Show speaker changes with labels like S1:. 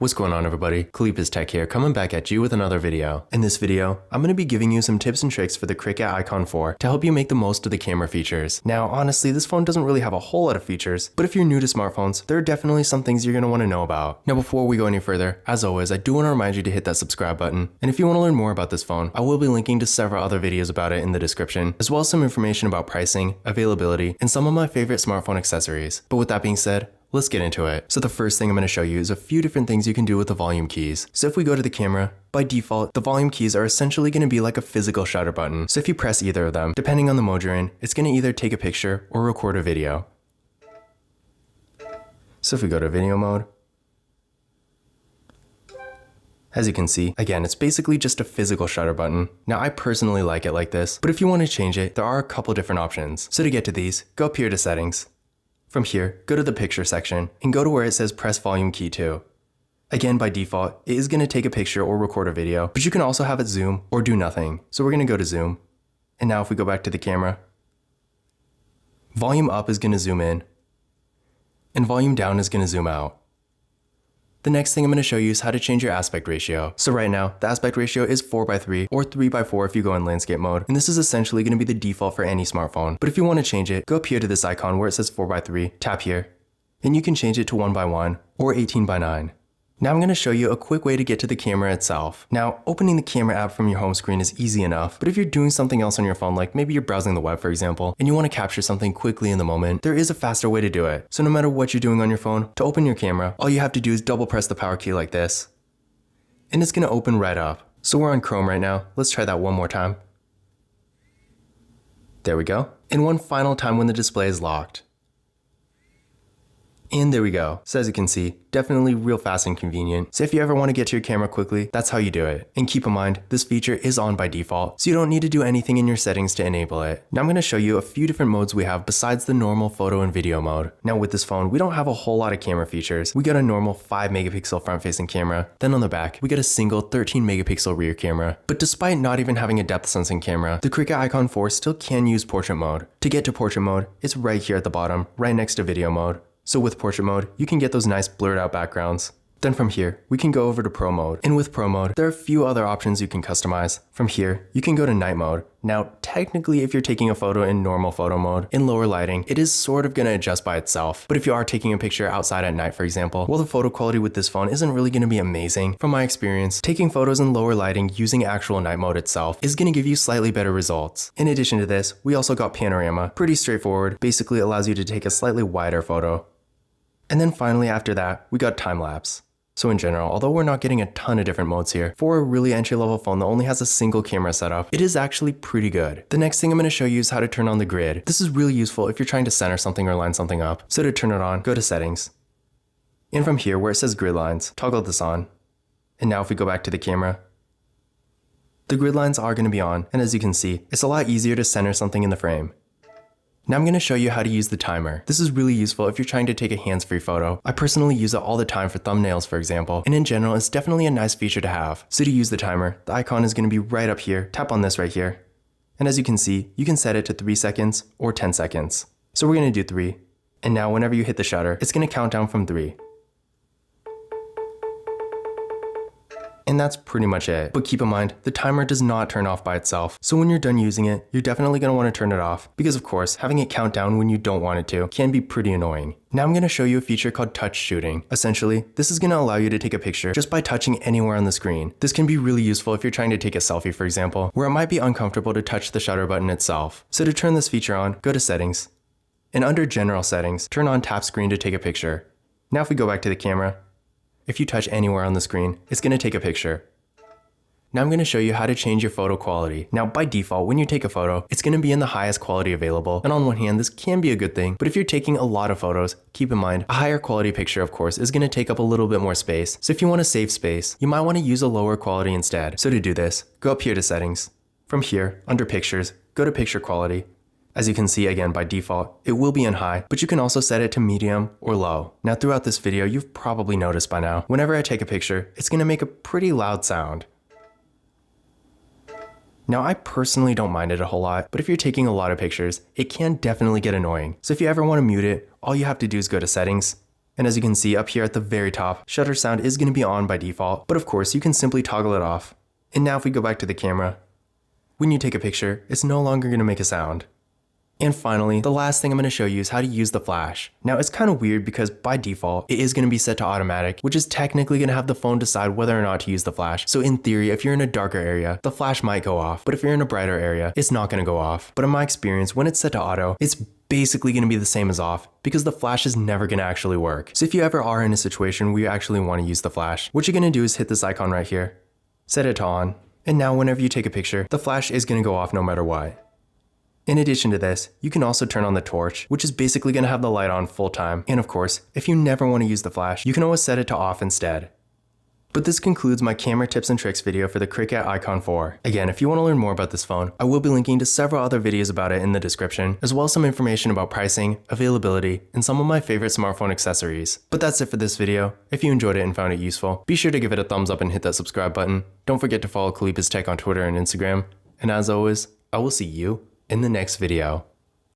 S1: What's going on, everybody? Kalipaz Tech here, coming back at you with another video. In this video, I'm going to be giving you some tips and tricks for the Cricut Icon 4 to help you make the most of the camera features. Now, honestly, this phone doesn't really have a whole lot of features, but if you're new to smartphones, there are definitely some things you're going to want to know about. Now, before we go any further, as always, I do want to remind you to hit that subscribe button. And if you want to learn more about this phone, I will be linking to several other videos about it in the description, as well as some information about pricing, availability, and some of my favorite smartphone accessories. But with that being said, let's get into it. So the first thing I'm going to show you is a few different things you can do with the volume keys. So if we go to the camera, by default, the volume keys are essentially going to be like a physical shutter button. So if you press either of them, depending on the mode you're in, it's going to either take a picture or record a video. So if we go to video mode, as you can see, again, it's basically just a physical shutter button. Now, I personally like it like this, but if you want to change it, there are a couple different options. So to get to these, go up here to settings. From here, go to the picture section and go to where it says press volume key 2. Again, by default, it is going to take a picture or record a video, but you can also have it zoom or do nothing. So we're going to go to zoom. And now if we go back to the camera, volume up is going to zoom in and volume down is going to zoom out. The next thing I'm going to show you is how to change your aspect ratio. So right now, the aspect ratio is 4:3 or 3:4 if you go in landscape mode. And this is essentially going to be the default for any smartphone. But if you want to change it, go up here to this icon where it says 4:3, tap here, and you can change it to 1:1 or 18:9. Now I'm going to show you a quick way to get to the camera itself. Now, opening the camera app from your home screen is easy enough, but if you're doing something else on your phone, like maybe you're browsing the web, for example, and you want to capture something quickly in the moment, there is a faster way to do it. So no matter what you're doing on your phone, to open your camera, all you have to do is double press the power key like this, and it's going to open right up. So we're on Chrome right now. Let's try that one more time. There we go. And one final time when the display is locked. And there we go. So as you can see, definitely real fast and convenient. So if you ever want to get to your camera quickly, that's how you do it. And keep in mind, this feature is on by default, so you don't need to do anything in your settings to enable it. Now I'm going to show you a few different modes we have besides the normal photo and video mode. Now with this phone, we don't have a whole lot of camera features. We got a normal 5 megapixel front facing camera. Then on the back, we got a single 13 megapixel rear camera. But despite not even having a depth sensing camera, the Cricut Icon 4 still can use portrait mode. To get to portrait mode, it's right here at the bottom, right next to video mode. So with portrait mode, you can get those nice blurred out backgrounds. Then from here, we can go over to Pro mode. And with Pro mode, there are a few other options you can customize. From here, you can go to night mode. Now, technically, if you're taking a photo in normal photo mode, in lower lighting, it is sort of going to adjust by itself. But if you are taking a picture outside at night, for example, well, the photo quality with this phone isn't really going to be amazing. From my experience, taking photos in lower lighting using actual night mode itself is going to give you slightly better results. In addition to this, we also got panorama. Pretty straightforward, basically allows you to take a slightly wider photo. And then finally after that, we got time-lapse. So in general, although we're not getting a ton of different modes here, for a really entry-level phone that only has a single camera setup, it is actually pretty good. The next thing I'm going to show you is how to turn on the grid. This is really useful if you're trying to center something or line something up. So to turn it on, go to settings. And from here, where it says grid lines, toggle this on. And now if we go back to the camera, the grid lines are going to be on. And as you can see, it's a lot easier to center something in the frame. Now I'm going to show you how to use the timer. This is really useful if you're trying to take a hands-free photo. I personally use it all the time for thumbnails, for example, and in general, it's definitely a nice feature to have. So to use the timer, the icon is going to be right up here. Tap on this right here. And as you can see, you can set it to 3 seconds or 10 seconds. So we're going to do 3. And now whenever you hit the shutter, it's going to count down from 3. And that's pretty much it. But keep in mind, the timer does not turn off by itself. So when you're done using it, you're definitely going to want to turn it off. Because of course, having it count down when you don't want it to can be pretty annoying. Now I'm going to show you a feature called touch shooting. Essentially, this is going to allow you to take a picture just by touching anywhere on the screen. This can be really useful if you're trying to take a selfie, for example, where it might be uncomfortable to touch the shutter button itself. So to turn this feature on, go to settings. And under general settings, turn on tap screen to take a picture. Now if we go back to the camera, if you touch anywhere on the screen, it's going to take a picture. Now I'm going to show you how to change your photo quality. Now by default, when you take a photo, it's going to be in the highest quality available. And on one hand, this can be a good thing, but if you're taking a lot of photos, keep in mind, a higher quality picture, of course, is going to take up a little bit more space. So if you want to save space, you might want to use a lower quality instead. So to do this, go up here to settings. From here, under pictures, go to picture quality. As you can see, again, by default, it will be in high, but you can also set it to medium or low. Now throughout this video, you've probably noticed by now, whenever I take a picture, it's going to make a pretty loud sound. Now I personally don't mind it a whole lot, but if you're taking a lot of pictures, it can definitely get annoying. So if you ever want to mute it, all you have to do is go to settings, And as you can see up here at the very top, shutter sound is going to be on by default, but of course you can simply toggle it off. And now if we go back to the camera, when you take a picture, it's no longer going to make a sound. And finally, the last thing I'm going to show you is how to use the flash. Now it's kind of weird because by default, it is going to be set to automatic, which is technically going to have the phone decide whether or not to use the flash. So in theory, if you're in a darker area, the flash might go off, but if you're in a brighter area, it's not going to go off. But in my experience, when it's set to auto, it's basically going to be the same as off because the flash is never going to actually work. So if you ever are in a situation where you actually want to use the flash, what you're going to do is hit this icon right here, set it to on, and now whenever you take a picture, the flash is going to go off no matter what. In addition to this, you can also turn on the torch, which is basically going to have the light on full time. And of course, if you never want to use the flash, you can always set it to off instead. But this concludes my camera tips and tricks video for the Cricut Icon 4. Again, if you want to learn more about this phone, I will be linking to several other videos about it in the description, as well as some information about pricing, availability, and some of my favorite smartphone accessories. But that's it for this video. If you enjoyed it and found it useful, be sure to give it a thumbs up and hit that subscribe button. Don't forget to follow Kalipaz Tech on Twitter and Instagram. And as always, I will see you in the next video.